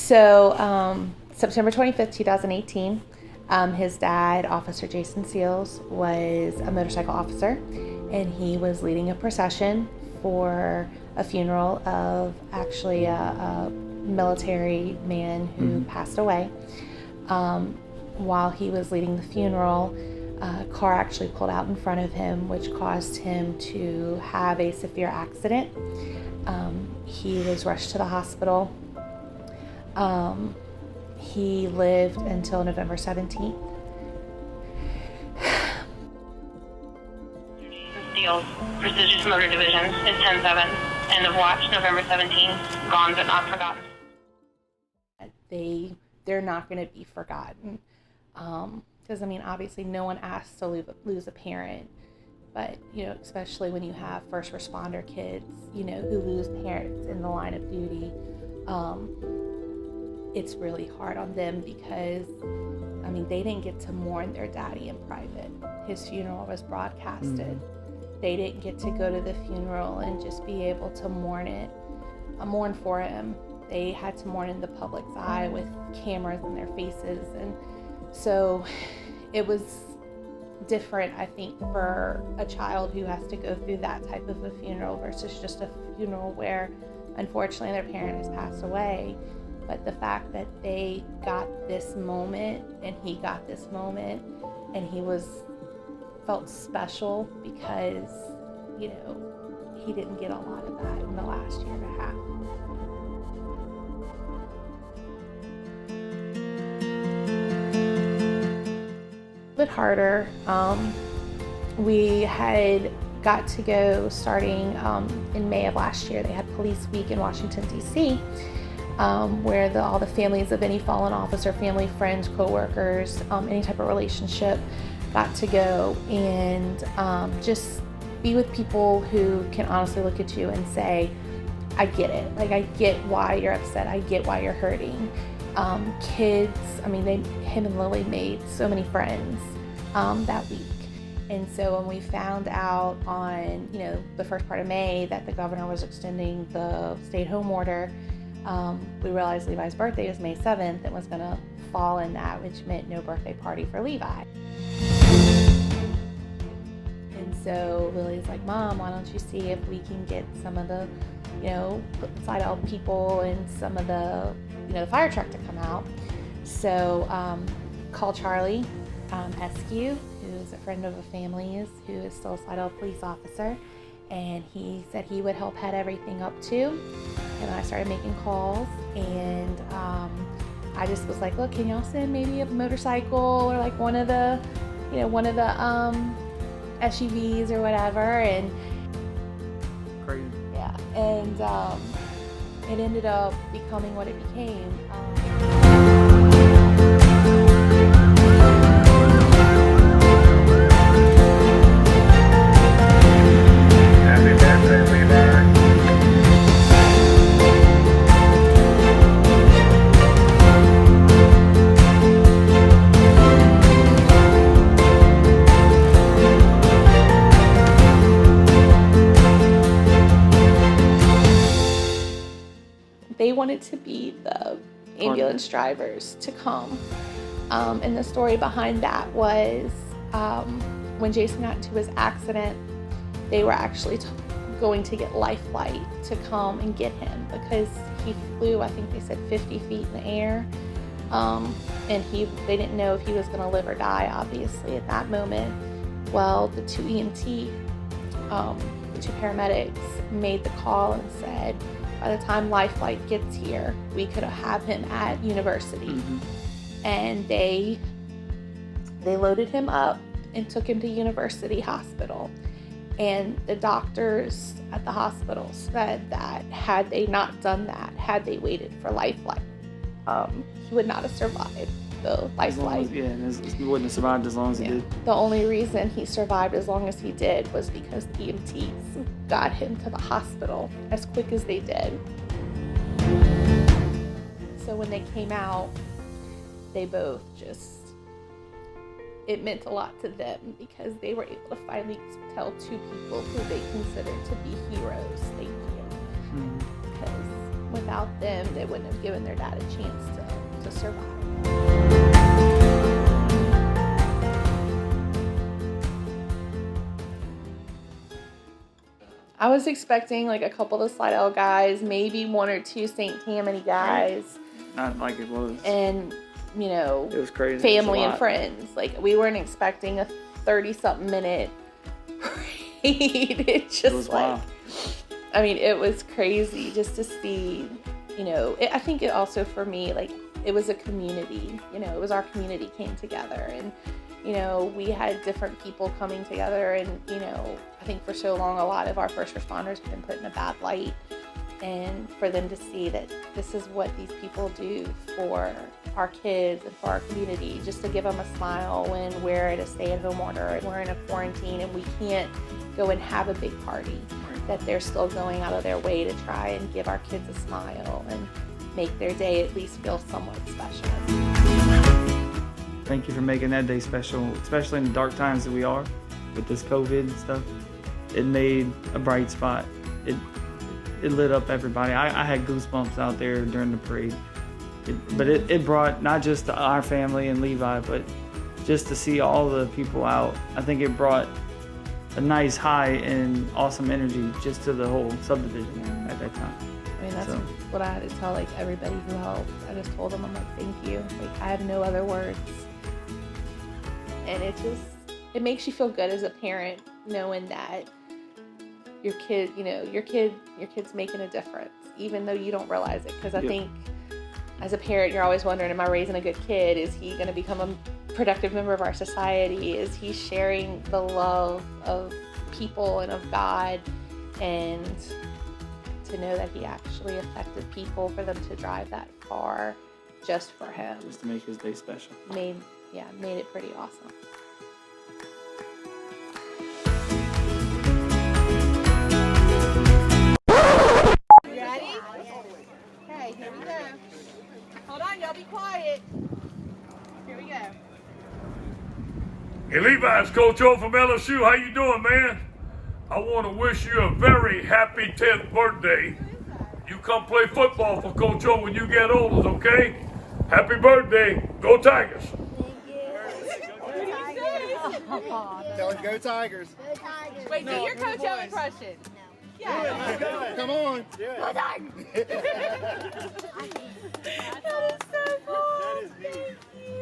So September 25th, 2018, his dad, Officer Jason Seals, was a motorcycle officer, and he was leading a procession for a funeral of actually a military man who passed away. While he was leading the funeral, a car actually pulled out in front of him, which caused him to have a severe accident. He was rushed to the hospital. He lived until November 17th. Steele's Prestigious Motor Division is 10-7. End of watch, November 17th. Gone but not forgotten. They're not going to be forgotten. Because, obviously no one asks to lose a parent. But, especially when you have first responder kids, who lose parents in the line of duty, it's really hard on them because, they didn't get to mourn their daddy in private. His funeral was broadcasted. They didn't get to go to the funeral and just be able to mourn for him. They had to mourn in the public's eye with cameras in their faces. And so it was different, I think, for a child who has to go through that type of a funeral versus just a funeral where unfortunately their parent has passed away. But the fact that they got this moment and he got this moment and he felt special because, he didn't get a lot of that in the last year and a half. Bit harder. We had got to go starting in May of last year. They had Police Week in Washington, D.C., where all the families of any fallen officer, family, friends, co-workers, any type of relationship got to go and just be with people who can honestly look at you and say, I get it. Like, I get why you're upset. I get why you're hurting. Kids, him and Lily made so many friends that week. And so when we found out on, the first part of May that the governor was extending the stay-at-home order, we realized Levi's birthday was May 7th and was going to fall in that, which meant no birthday party for Levi. And so Lily's like, Mom, why don't you see if we can get some of the, Slidell people and some of the, the fire truck to come out. So call Charlie Eskew, who's a friend of a family's, who is still a Slidell police officer. And he said he would help head everything up too. And I started making calls, and I just was like, look, can y'all send maybe a motorcycle or like one of the SUVs or whatever? And crazy. Yeah, and it ended up becoming what it became. They wanted to be the ambulance drivers to come. And the story behind that was when Jason got into his accident, they were actually going to get Life Flight to come and get him because he flew, I think they said 50 feet in the air. And they didn't know if he was going to live or die, obviously, at that moment. Well, the two EMT, the two paramedics made the call and said, by the time Life Flight gets here, we could have him at university. And they loaded him up and took him to University Hospital. And the doctors at the hospital said that had they not done that, had they waited for Life Flight, he would not have survived the Life Flight. He wouldn't have survived as long as he did. The only reason he survived as long as he did was because the EMTs got him to the hospital as quick as they did. So when they came out, they both it meant a lot to them because they were able to finally tell two people who they considered to be heroes, thank you. Because without them, they wouldn't have given their dad a chance to survive. I was expecting like a couple of Slidell guys, maybe one or two St. Tammany guys. Not like it was. And, you know, it was crazy. Family and friends. Like, we weren't expecting a 30-something minute parade. It just was like, wild. I mean, it was crazy just to see, you know, I think it also for me, like, it was a community, you know, it was our community came together, and, you know, we had different people coming together, and, you know, I think for so long a lot of our first responders have been put in a bad light, and for them to see that this is what these people do for our kids and for our community, just to give them a smile when we're at a stay-at-home order and we're in a quarantine and we can't go and have a big party, that they're still going out of their way to try and give our kids a smile and make their day at least feel somewhat special. Thank you for making that day special, especially in the dark times that we are with this COVID and stuff. It made a bright spot. It lit up everybody. I had goosebumps out there during the parade. But it brought not just our family and Levi, but just to see all the people out. I think it brought a nice high and awesome energy just to the whole subdivision at that time. I mean, that's what I had to tell like everybody who helped. I just told them, I'm like, thank you. Like, I have no other words. And it makes you feel good as a parent knowing that your kid, you know, your kid's making a difference, even though you don't realize it. Because I think as a parent, you're always wondering, am I raising a good kid? Is he going to become a productive member of our society? Is he sharing the love of people and of God? And to know that he actually affected people, for them to drive that far just for him. Just to make his day special. Made it pretty awesome. Ready? Okay, here we go. Hold on, y'all be quiet. Here we go. Hey Levi, it's Coach O from LSU. How you doing, man? I want to wish you a very happy 10th birthday. You come play football for Coach O when you get older, okay? Happy birthday. Go Tigers. Tell him, go Tigers. Go Tigers. Wait, do your Coach O impression. No. Yeah. Come on. Go Tigers. That is so cool. Thank you.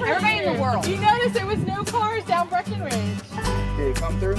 Everybody in the world. You notice there was no cars down Breckenridge. Did it come through?